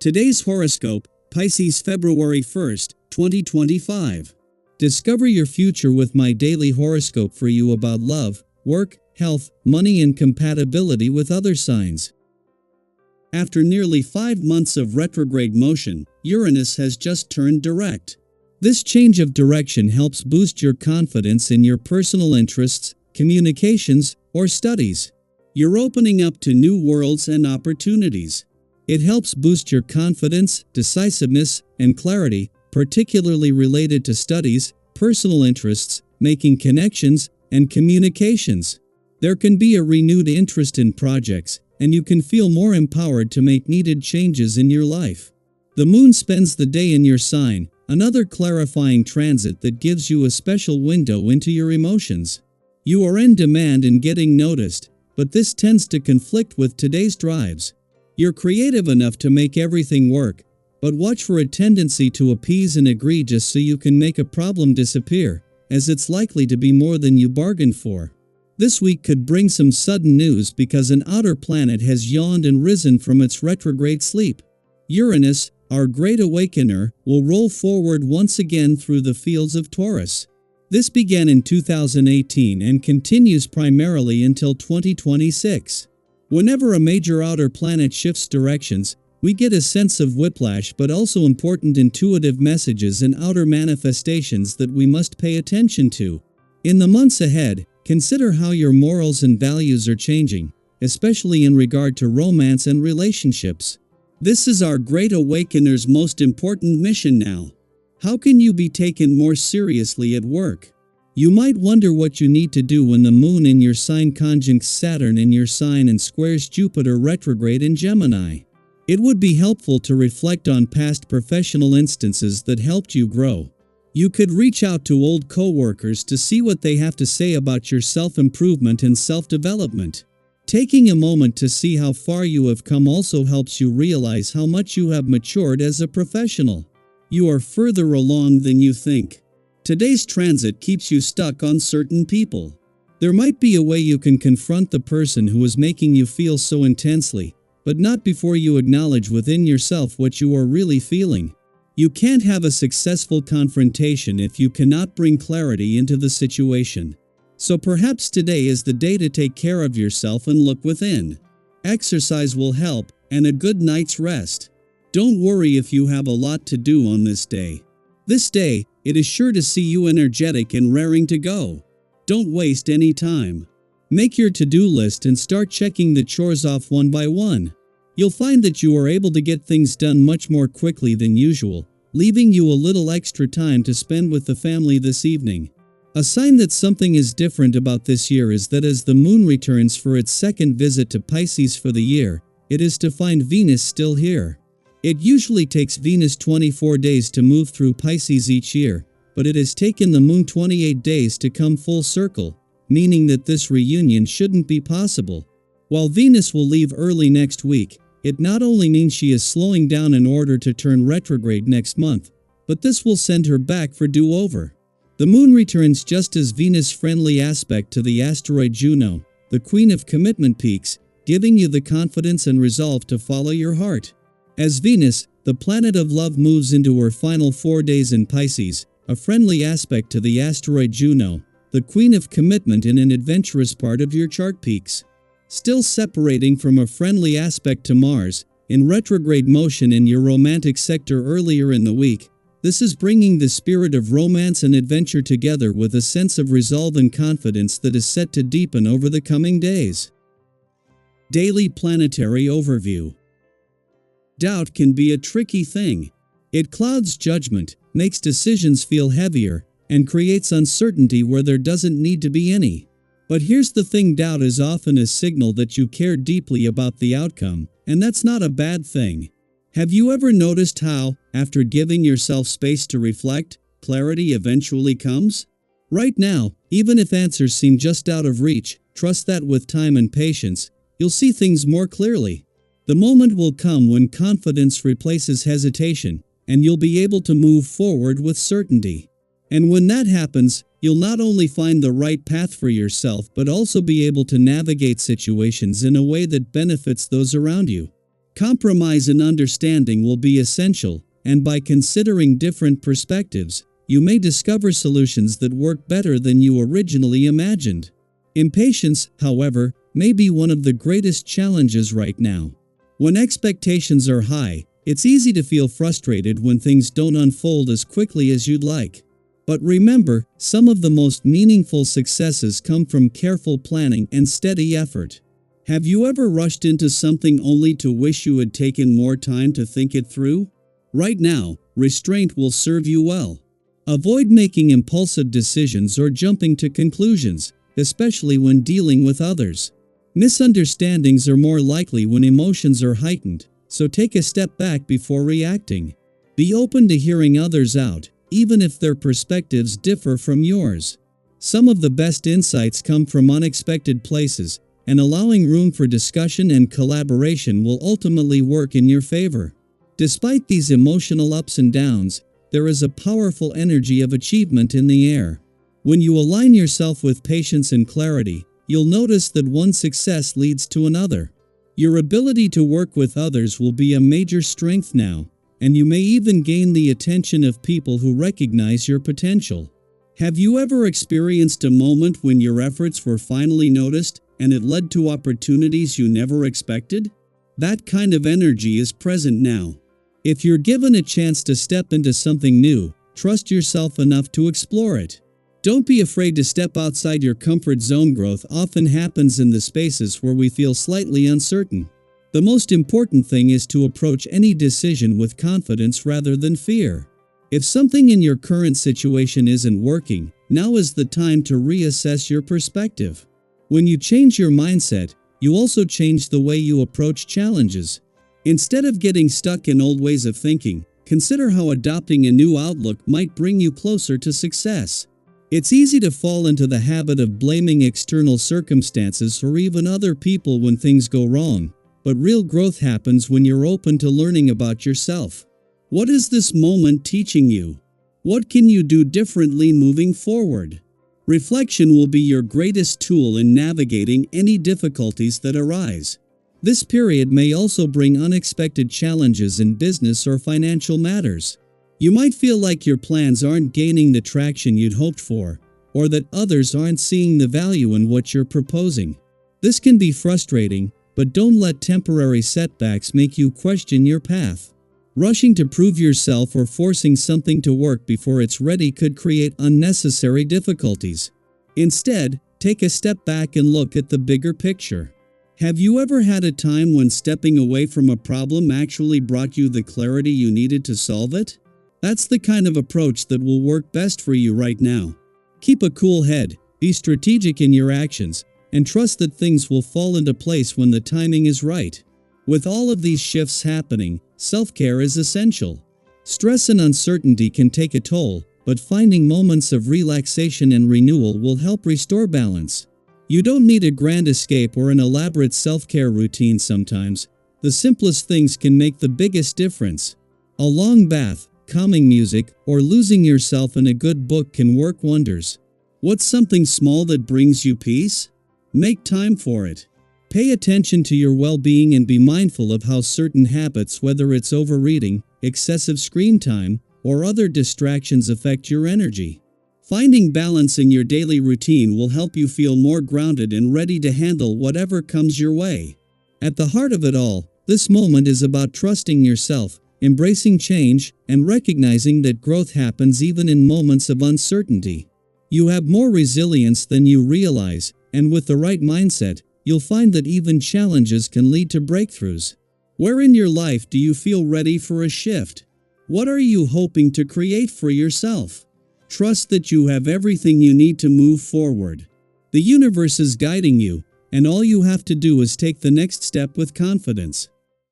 Today's horoscope, Pisces February 1st, 2025. Discover your future with my daily horoscope for you about love, work, health, money and compatibility with other signs. After nearly 5 months of retrograde motion, Uranus has just turned direct. This change of direction helps boost your confidence in your personal interests, communications, or studies. You're opening up to new worlds and opportunities. It helps boost your confidence, decisiveness, and clarity, particularly related to studies, personal interests, making connections, and communications. There can be a renewed interest in projects, and you can feel more empowered to make needed changes in your life. The moon spends the day in your sign, another clarifying transit that gives you a special window into your emotions. You are in demand and getting noticed, but this tends to conflict with today's drives. You're creative enough to make everything work, but watch for a tendency to appease and agree just so you can make a problem disappear, as it's likely to be more than you bargained for. This week could bring some sudden news because an outer planet has yawned and risen from its retrograde sleep. Uranus, our great awakener, will roll forward once again through the fields of Taurus. This began in 2018 and continues primarily until 2026. Whenever a major outer planet shifts directions, we get a sense of whiplash but also important intuitive messages and outer manifestations that we must pay attention to. In the months ahead, consider how your morals and values are changing, especially in regard to romance and relationships. This is our great awakener's most important mission now. How can you be taken more seriously at work? You might wonder what you need to do when the moon in your sign conjuncts Saturn in your sign and squares Jupiter retrograde in Gemini. It would be helpful to reflect on past professional instances that helped you grow. You could reach out to old co-workers to see what they have to say about your self-improvement and self-development. Taking a moment to see how far you have come also helps you realize how much you have matured as a professional. You are further along than you think. Today's transit keeps you stuck on certain people. There might be a way you can confront the person who is making you feel so intensely, but not before you acknowledge within yourself what you are really feeling. You can't have a successful confrontation if you cannot bring clarity into the situation. So perhaps today is the day to take care of yourself and look within. Exercise will help, and a good night's rest. Don't worry if you have a lot to do on this day. This day, it is sure to see you energetic and raring to go. Don't waste any time. Make your to-do list and start checking the chores off one by one. You'll find that you are able to get things done much more quickly than usual, leaving you a little extra time to spend with the family this evening. A sign that something is different about this year is that as the moon returns for its second visit to Pisces for the year, it is to find Venus still here. It usually takes Venus 24 days to move through Pisces each year, but it has taken the moon 28 days to come full circle, meaning that this reunion shouldn't be possible. While Venus will leave early next week, it not only means she is slowing down in order to turn retrograde next month, but this will send her back for do-over. The moon returns just as Venus' friendly aspect to the asteroid Juno, the queen of commitment peaks, giving you the confidence and resolve to follow your heart. As Venus, the planet of love, moves into her final 4 days in Pisces, a friendly aspect to the asteroid Juno, the queen of commitment in an adventurous part of your chart peaks. Still separating from a friendly aspect to Mars, in retrograde motion in your romantic sector earlier in the week, this is bringing the spirit of romance and adventure together with a sense of resolve and confidence that is set to deepen over the coming days. Daily Planetary Overview. Doubt can be a tricky thing. It clouds judgment, makes decisions feel heavier, and creates uncertainty where there doesn't need to be any. But here's the thing: doubt is often a signal that you care deeply about the outcome, and that's not a bad thing. Have you ever noticed how, after giving yourself space to reflect, clarity eventually comes? Right now, even if answers seem just out of reach, trust that with time and patience, you'll see things more clearly. The moment will come when confidence replaces hesitation, and you'll be able to move forward with certainty. And when that happens, you'll not only find the right path for yourself but also be able to navigate situations in a way that benefits those around you. Compromise and understanding will be essential, and by considering different perspectives, you may discover solutions that work better than you originally imagined. Impatience, however, may be one of the greatest challenges right now. When expectations are high, it's easy to feel frustrated when things don't unfold as quickly as you'd like. But remember, some of the most meaningful successes come from careful planning and steady effort. Have you ever rushed into something only to wish you had taken more time to think it through? Right now, restraint will serve you well. Avoid making impulsive decisions or jumping to conclusions, especially when dealing with others. Misunderstandings are more likely when emotions are heightened, so take a step back before reacting. Be open to hearing others out, even if their perspectives differ from yours. Some of the best insights come from unexpected places, and allowing room for discussion and collaboration will ultimately work in your favor. Despite these emotional ups and downs, there is a powerful energy of achievement in the air. When you align yourself with patience and clarity, you'll notice that one success leads to another. Your ability to work with others will be a major strength now, and you may even gain the attention of people who recognize your potential. Have you ever experienced a moment when your efforts were finally noticed, and it led to opportunities you never expected? That kind of energy is present now. If you're given a chance to step into something new, trust yourself enough to explore it. Don't be afraid to step outside your comfort zone. Growth often happens in the spaces where we feel slightly uncertain. The most important thing is to approach any decision with confidence rather than fear. If something in your current situation isn't working, now is the time to reassess your perspective. When you change your mindset, you also change the way you approach challenges. Instead of getting stuck in old ways of thinking, consider how adopting a new outlook might bring you closer to success. It's easy to fall into the habit of blaming external circumstances or even other people when things go wrong, but real growth happens when you're open to learning about yourself. What is this moment teaching you? What can you do differently moving forward? Reflection will be your greatest tool in navigating any difficulties that arise. This period may also bring unexpected challenges in business or financial matters. You might feel like your plans aren't gaining the traction you'd hoped for, or that others aren't seeing the value in what you're proposing. This can be frustrating, but don't let temporary setbacks make you question your path. Rushing to prove yourself or forcing something to work before it's ready could create unnecessary difficulties. Instead, take a step back and look at the bigger picture. Have you ever had a time when stepping away from a problem actually brought you the clarity you needed to solve it? That's the kind of approach that will work best for you right now. Keep a cool head, be strategic in your actions, and trust that things will fall into place when the timing is right. With all of these shifts happening, self-care is essential. Stress and uncertainty can take a toll, but finding moments of relaxation and renewal will help restore balance. You don't need a grand escape or an elaborate self-care routine sometimes. The simplest things can make the biggest difference. A long bath, calming music, or losing yourself in a good book can work wonders. What's something small that brings you peace? Make time for it. Pay attention to your well-being and be mindful of how certain habits, whether it's overeating, excessive screen time, or other distractions, affect your energy. Finding balance in your daily routine will help you feel more grounded and ready to handle whatever comes your way. At the heart of it all, this moment is about trusting yourself, embracing change, and recognizing that growth happens even in moments of uncertainty. You have more resilience than you realize, and with the right mindset, you'll find that even challenges can lead to breakthroughs. Where in your life do you feel ready for a shift? What are you hoping to create for yourself? Trust that you have everything you need to move forward. The universe is guiding you, and all you have to do is take the next step with confidence.